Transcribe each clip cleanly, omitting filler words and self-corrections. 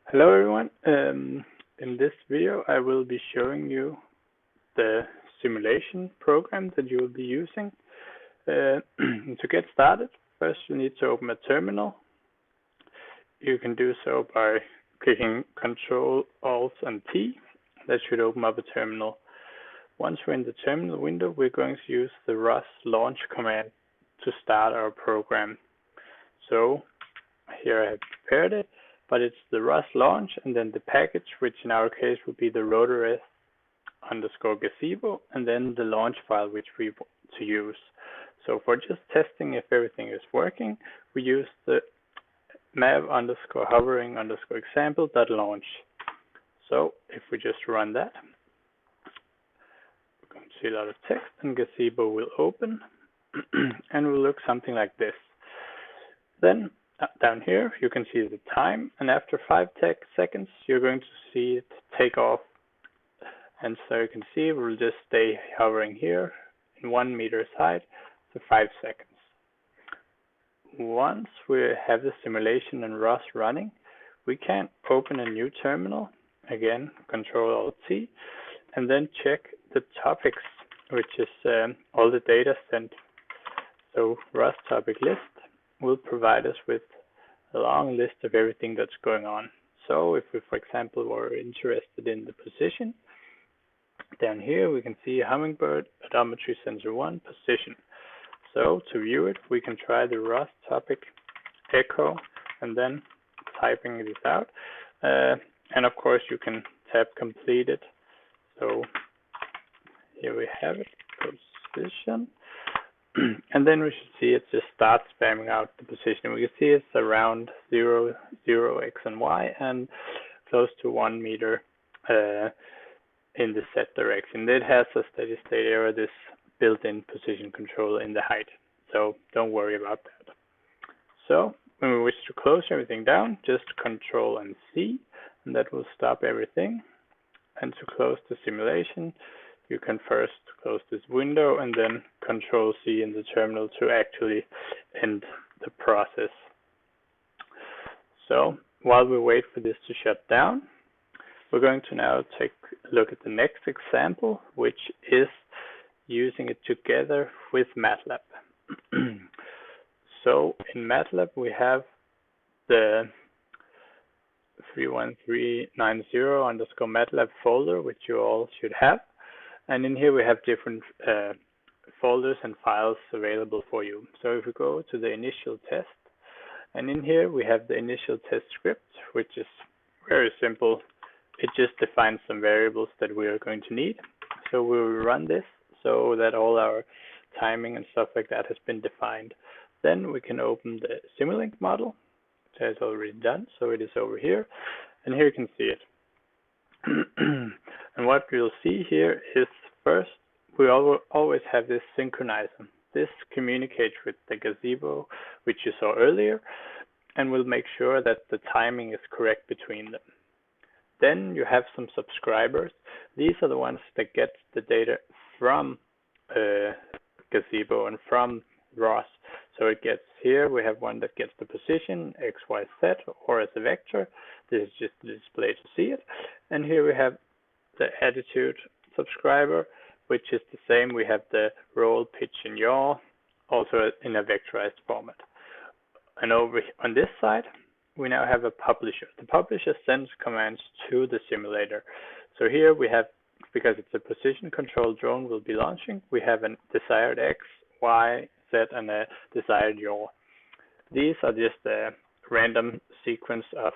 Hello everyone. In this video I will be showing you the simulation program that you will be using. To get started, first you need to open a terminal. You can do so by clicking Ctrl, Alt and T. That should open up a terminal. Once we're in the terminal window, we're going to use the ROS launch command to start our program. So here I have prepared it, but it's the ROS launch and then the package, which in our case would be the rotor_gazebo, and then the launch file which we want to use. So for just testing if everything is working, we use the mav_hovering_example.launch. So if we just run that, we're going to see a lot of text, and Gazebo will open and will look something like this. Then down here you can see the time, and after 5 seconds you're going to see it take off. And so you can see we'll just stay hovering here in 1 meter's height for 5 seconds. Once we have the simulation and ROS running, we can open a new terminal, again Ctrl-Alt-T, and then check the topics, which is all the data sent. So ROS topic list will provide us with a long list of everything that's going on. So if we, for example, were interested in the position, down here we can see hummingbird odometry sensor 1 position. So to view it, we can try the ROS topic echo and then typing this out. And of course you can tab completed. So here we have it, position. And then we should see it just start spamming out the position. We can see it's around 0, x and y, and close to 1 meter in the set direction. It has a steady state error, this built-in position control in the height. So don't worry about that. So when we wish to close everything down, just Control and C, and that will stop everything. And to close the simulation, you can first close this window and then Control C in the terminal to actually end the process. So while we wait for this to shut down, we're going to now take a look at the next example, which is using it together with Matlab. So in Matlab we have the 31390_Matlab folder, which you all should have. And in here we have different folders and files available for you. So if we go to the initial test, and in here we have the initial test script, which is very simple. It just defines some variables that we are going to need. So we will run this so that all our timing and stuff like that has been defined. Then we can open the Simulink model, which is already done. So it is over here, and here you can see it. And what we'll see here is, first, we always have this synchronizer. This communicates with the Gazebo, which you saw earlier, and will make sure that the timing is correct between them. Then you have some subscribers. These are the ones that get the data from Gazebo and from ROS. So it gets here, we have one that gets the position, X, Y, Z, or as a vector. This is just the display to see it. And here we have the attitude subscriber, which is the same. We have the roll, pitch, and yaw, also in a vectorized format. And over on this side, we now have a publisher. The publisher sends commands to the simulator. So here we have, because it's a position control drone will be launching, we have a desired X, Y, Z, and a desired yaw. These are just a random sequence of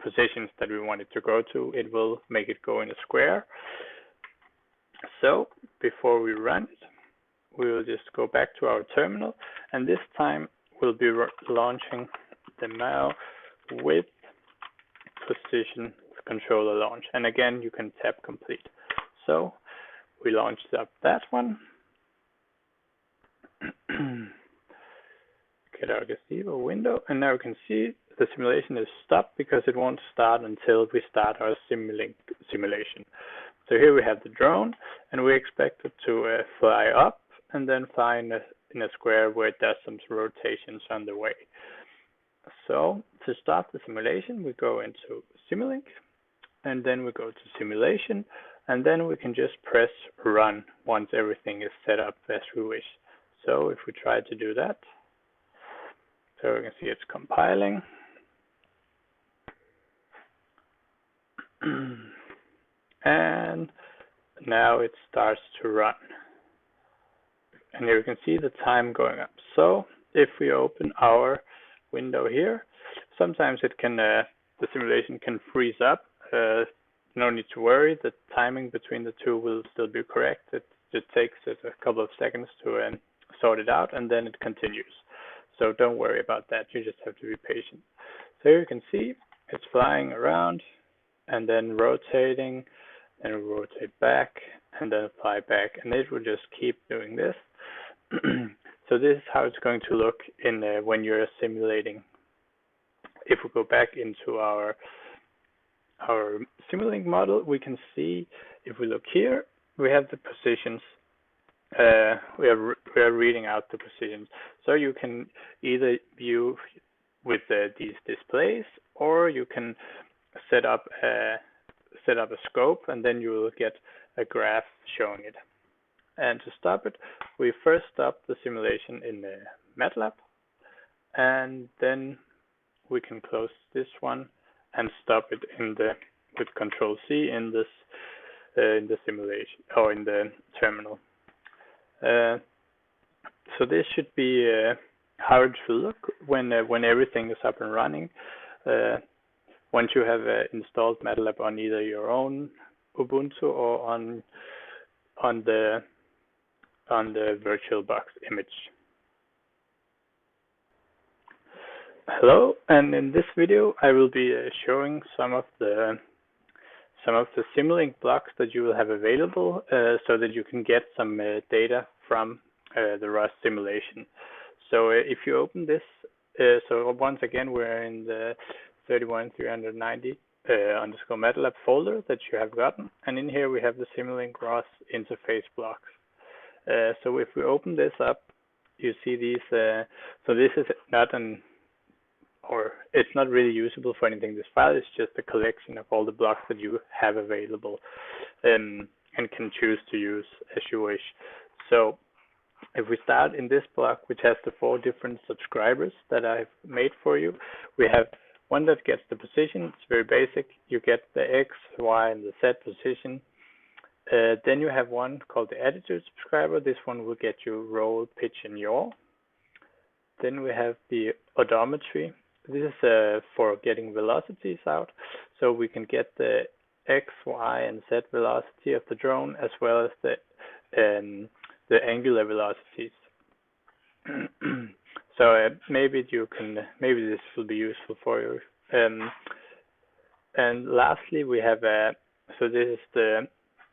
positions that we want it to go to. It will make it go in a square. So before we run it, we will just go back to our terminal, and this time we'll be launching the MAU with position controller launch. And again, you can tap complete. So we launched up that one. Get our Gazebo window, and now we can see the simulation is stopped because it won't start until we start our Simulink simulation. So here we have the drone, and we expect it to fly up and then fly in a square where it does some rotations on the way. So to start the simulation, we go into Simulink, and then we go to Simulation, and then we can just press Run once everything is set up as we wish. So if we try to do that, so we can see it's compiling. And now it starts to run. And here we can see the time going up. So if we open our window here, sometimes it can the simulation can freeze up. No need to worry, the timing between the two will still be correct. It just takes it a couple of seconds to sort it out, and then it continues. So don't worry about that, you just have to be patient. So here you can see it's flying around and then rotating, and it will rotate back and then fly back, and it will just keep doing this. So this is how it's going to look in when you're simulating. If we go back into our Simulink model, we can see, if we look here, we have the positions. We are reading out the positions. So you can either view with these displays, or you can set up a scope, and then you will get a graph showing it. And to stop it, we first stop the simulation in Matlab, and then we can close this one and stop it with Control C in this in the simulation, or in the terminal. So this should be how it will look when everything is up and running. Once you have installed Matlab on either your own Ubuntu or on the VirtualBox image. Hello, and in this video I will be showing some of the Simulink blocks that you will have available, so that you can get some data from the Rust simulation. So if you open this, so once again we're in the 31390 underscore Matlab folder that you have gotten, and in here we have the Simulink ROS interface blocks. So if we open this up, you see these. So this is not it's not really usable for anything. This file is just a collection of all the blocks that you have available, and can choose to use as you wish. So if we start in this block, which has the 4 different subscribers that I've made for you, we have one that gets the position. It's very basic. You get the X, Y, and the Z position. Then you have one called the attitude subscriber. This one will get you roll, pitch, and yaw. Then we have the odometry. This is for getting velocities out. So we can get the X, Y, and Z velocity of the drone, as well as the angular velocities. So maybe this will be useful for you. And lastly, we have so this is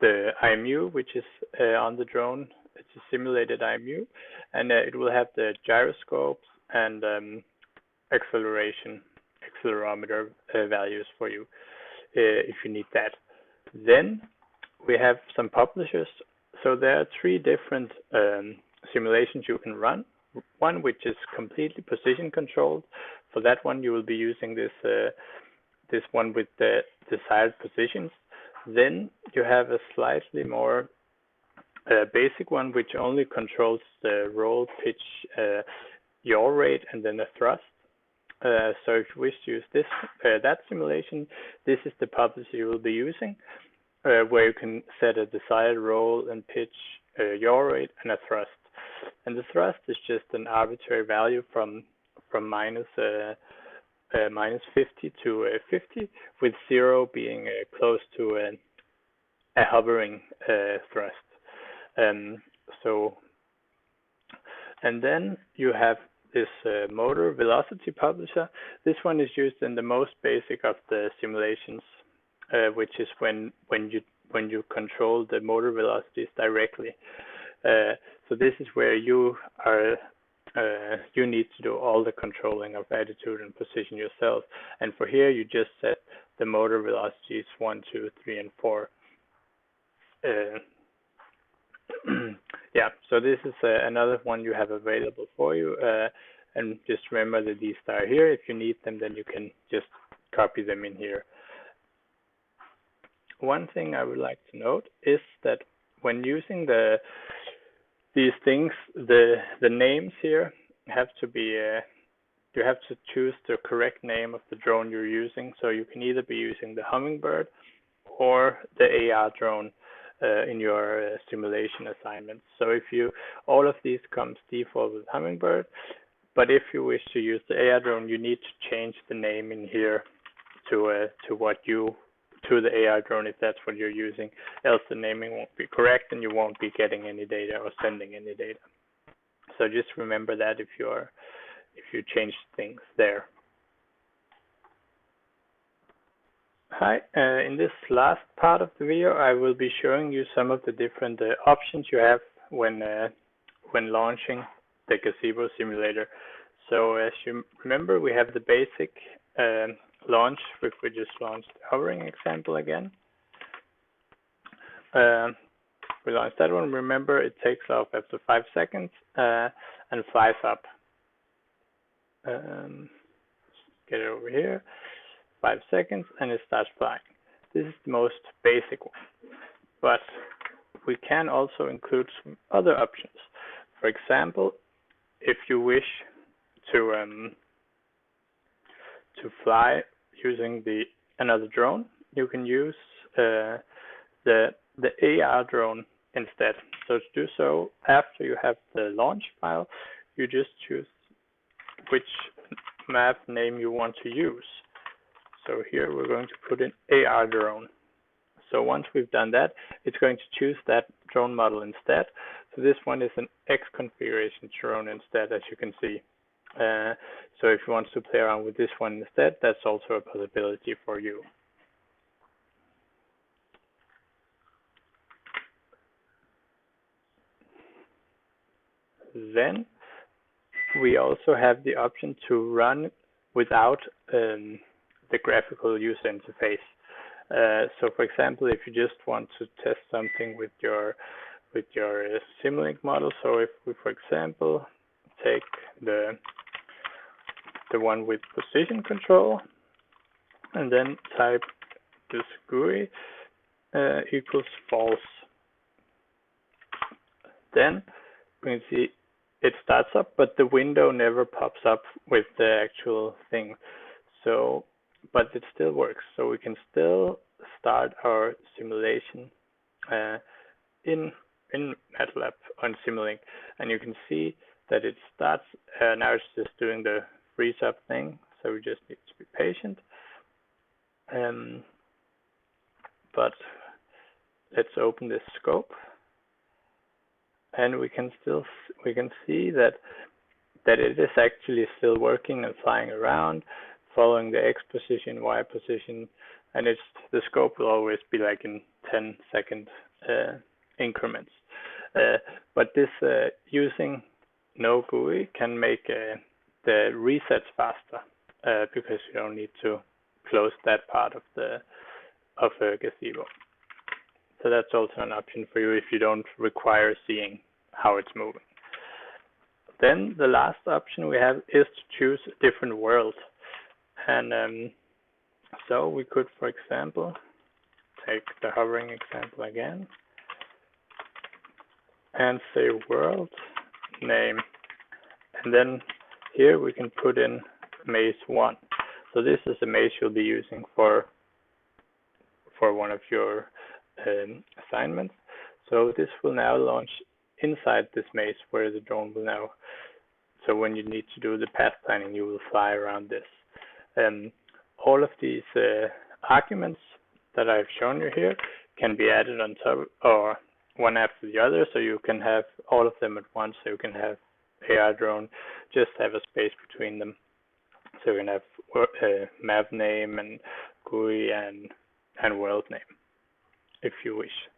the IMU, which is on the drone. It's a simulated IMU, and it will have the gyroscopes and accelerometer values for you if you need that. Then we have some publishers. So there are 3 different simulations you can run. One which is completely position controlled. For that one, you will be using this one with the desired positions. Then you have a slightly more basic one, which only controls the roll, pitch, yaw rate, and then the thrust. So if you wish to use that simulation, this is the publisher you will be using, where you can set a desired roll and pitch, yaw rate, and a thrust. And the thrust is just an arbitrary value from minus 50 to 50, with 0 being close to a hovering thrust. And then you have this motor velocity publisher. This one is used in the most basic of the simulations, which is when you control the motor velocities directly. So this is where you need to do all the controlling of attitude and position yourself. And for here, you just set the motor velocities 1, 2, 3, and 4. Yeah, so this is another one you have available for you. And just remember that these are here. If you need them, then you can just copy them in here. One thing I would like to note is that when using these things, the names here have to be you have to choose the correct name of the drone you're using. So you can either be using the Hummingbird or the AR drone in your simulation assignment. So if all of these comes default with Hummingbird, but if you wish to use the AR drone, you need to change the name in here to the AR drone if that's what you're using. Else the naming won't be correct and you won't be getting any data or sending any data. So just remember that if you change things there. Hi, in this last part of the video, I will be showing you some of the different options you have when launching the Gazebo simulator. So as you remember, we have the basic launch, which we just launched the hovering example again. We launched that one. Remember, it takes off after 5 seconds and flies up. Get it over here. 5 seconds and it starts flying. This is the most basic one, but we can also include some other options. For example, if you wish to fly using another drone, you can use the AR drone instead. So to do so, after you have the launch file, you just choose which map name you want to use. So here we're going to put in AR drone. So once we've done that, it's going to choose that drone model instead. So this one is an X configuration drone instead, as you can see. So if you want to play around with this one instead, that's also a possibility for you. Then we also have the option to run without the graphical user interface. So for example, if you just want to test something with your Simulink model, so if we, for example, take the one with position control and then type this GUI equals false, then we can see it starts up, but the window never pops up with the actual thing. So, but it still works. So we can still start our simulation in Matlab on Simulink, and you can see that it starts. Now it's just doing the freeze up thing. So we just need to be patient. But let's open this scope. And we can see that it is actually still working and flying around, following the X position, Y position, and the scope will always be like in 10-second increments. But this using no GUI can make the resets faster because you don't need to close that part of a Gazebo. So that's also an option for you if you don't require seeing how it's moving. Then the last option we have is to choose a different world. And so we could, for example, take the hovering example again and say world name. And then here we can put in maze 1. So this is a maze you'll be using for one of your assignments. So this will now launch inside this maze where the drone will now, so when you need to do the path planning, you will fly around this. All of these arguments that I've shown you here can be added on top or one after the other, so you can have all of them at once. So you can have AR drone, just have a space between them. So you can have map name and GUI and world name, if you wish.